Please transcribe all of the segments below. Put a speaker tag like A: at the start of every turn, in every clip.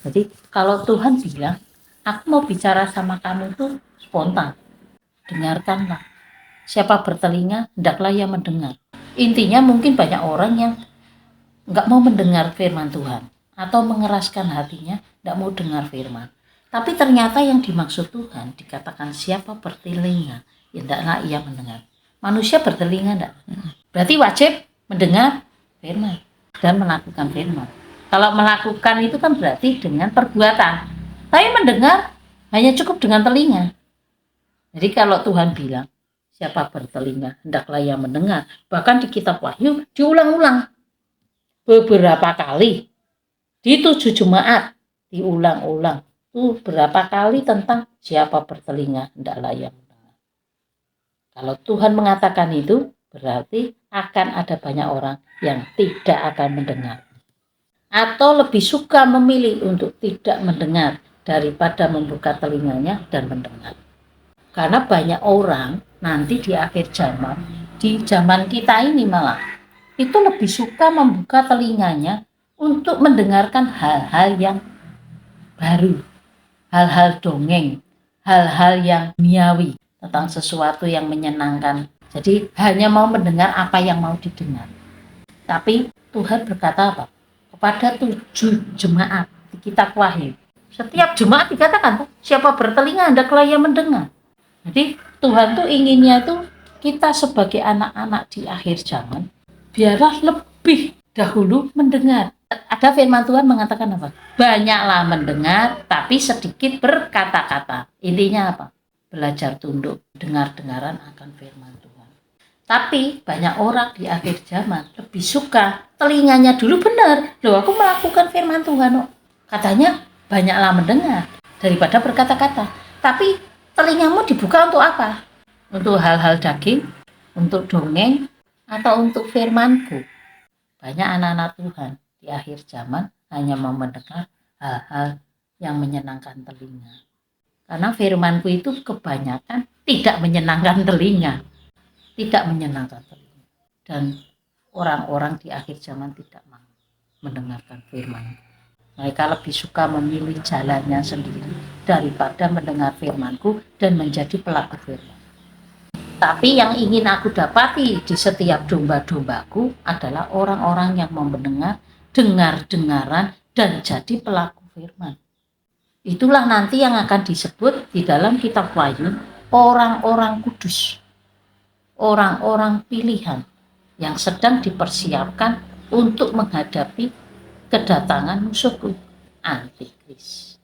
A: Jadi kalau Tuhan bilang, aku mau bicara sama kamu itu spontan, dengarkanlah. Siapa bertelinga, hendaklah ia mendengar. Intinya mungkin banyak orang yang nggak mau mendengar firman Tuhan, atau mengeraskan hatinya, nggak mau dengar firman. Tapi ternyata yang dimaksud Tuhan, dikatakan siapa bertelinga, ya hendaklah ia mendengar. Manusia bertelinga enggak? Berarti wajib mendengar firman dan melakukan firman. Kalau melakukan itu kan berarti dengan perbuatan. Tapi mendengar hanya cukup dengan telinga. Jadi kalau Tuhan bilang, siapa bertelinga, hendaklah ia mendengar. Bahkan di kitab Wahyu diulang-ulang. Beberapa kali. Di 7 jemaat diulang-ulang. Itu berapa kali tentang siapa bertelinga, hendaklah ia mendengar. Kalau Tuhan mengatakan itu, berarti akan ada banyak orang yang tidak akan mendengar. Atau lebih suka memilih untuk tidak mendengar daripada membuka telinganya dan mendengar. Karena banyak orang nanti di akhir zaman, di zaman kita ini malah, itu lebih suka membuka telinganya untuk mendengarkan hal-hal yang baru, hal-hal dongeng, hal-hal yang duniawi, tentang sesuatu yang menyenangkan. Jadi hanya mau mendengar apa yang mau didengar. Tapi Tuhan berkata apa? Kepada 7 jemaat di kitab Wahyu. Setiap jemaat dikatakan, siapa bertelinga hendaklah ia mendengar. Jadi Tuhan tuh inginnya tuh kita sebagai anak-anak di akhir zaman, biarlah lebih dahulu mendengar. Ada firman Tuhan mengatakan apa? Banyaklah mendengar, tapi sedikit berkata-kata. Intinya apa? Belajar tunduk, dengar-dengaran akan firman Tuhan. Tapi banyak orang di akhir zaman lebih suka telinganya dulu benar. Loh, aku melakukan firman Tuhan. Katanya banyaklah mendengar daripada berkata-kata. Tapi telingamu dibuka untuk apa? Untuk hal-hal daging, untuk dongeng, atau untuk firmanku. Banyak anak-anak Tuhan di akhir zaman hanya mau mendengar hal-hal yang menyenangkan telinga. Karena firmanku itu kebanyakan tidak menyenangkan telinga. Tidak menyenangkan telinga. Dan orang-orang di akhir zaman tidak mau mendengarkan firman. Mereka lebih suka memilih jalannya sendiri daripada mendengar firmanku dan menjadi pelaku firman. Tapi yang ingin aku dapati di setiap domba-dombaku adalah orang-orang yang mau mendengar, dengar-dengaran, dan jadi pelaku firman. Itulah nanti yang akan disebut di dalam kitab Wahyu orang-orang kudus. Orang-orang pilihan yang sedang dipersiapkan untuk menghadapi kedatangan musuhku, antikris.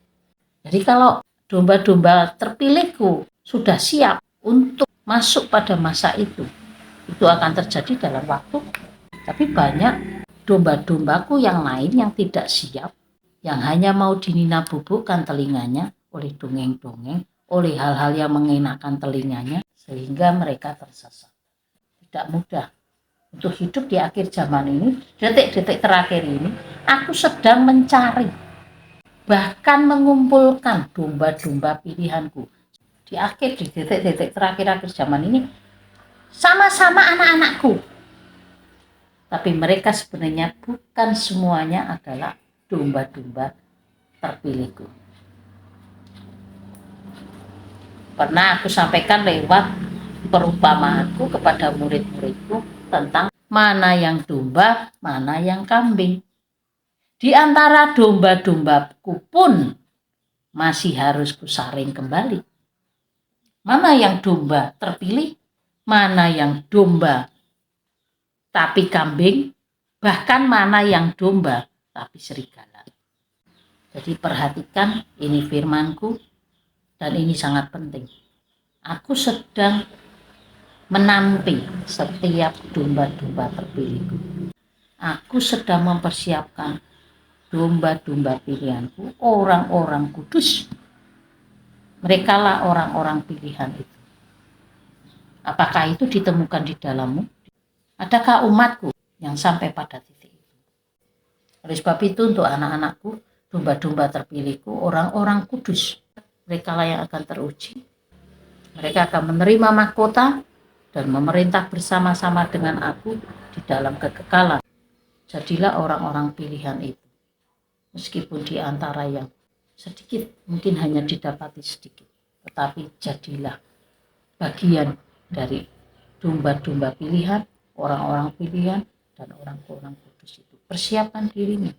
A: Jadi kalau domba-domba terpilihku sudah siap untuk masuk pada masa itu akan terjadi dalam waktu. Tapi banyak domba-dombaku yang lain yang tidak siap, yang hanya mau dinina-bubukkan telinganya oleh dongeng-dongeng, oleh hal-hal yang mengenakan telinganya, sehingga mereka tersesat. Tidak mudah untuk hidup di akhir zaman ini. Detik-detik terakhir ini aku sedang mencari, bahkan mengumpulkan domba-domba pilihanku. Di detik-detik terakhir zaman ini sama-sama anak-anakku, tapi mereka sebenarnya bukan semuanya adalah domba-domba terpilihku. Pernah aku sampaikan lewat perumpamaanku kepada murid-muridku tentang mana yang domba, mana yang kambing. Di antara domba-dombaku pun masih harus kusaring kembali. Mana yang domba terpilih, mana yang domba tapi kambing, bahkan mana yang domba tapi serigala. Jadi perhatikan, ini firmanku dan ini sangat penting. Aku sedang menanti setiap domba-domba terpilihku. Aku sedang mempersiapkan domba-domba pilihanku, orang-orang kudus. Mereka lah orang-orang pilihan itu. Apakah itu ditemukan di dalammu? Adakah umatku yang sampai pada titik itu? Oleh sebab itu untuk anak-anakku, domba-domba terpilihku, orang-orang kudus, mereka lah yang akan teruji. Mereka akan menerima mahkota dan memerintah bersama-sama dengan aku di dalam kekekalan. Jadilah orang-orang pilihan itu. Meskipun di antara yang sedikit, mungkin hanya didapati sedikit, tetapi jadilah bagian dari domba-domba pilihan, orang-orang pilihan, dan orang-orang kudus itu. Persiapkan dirimu.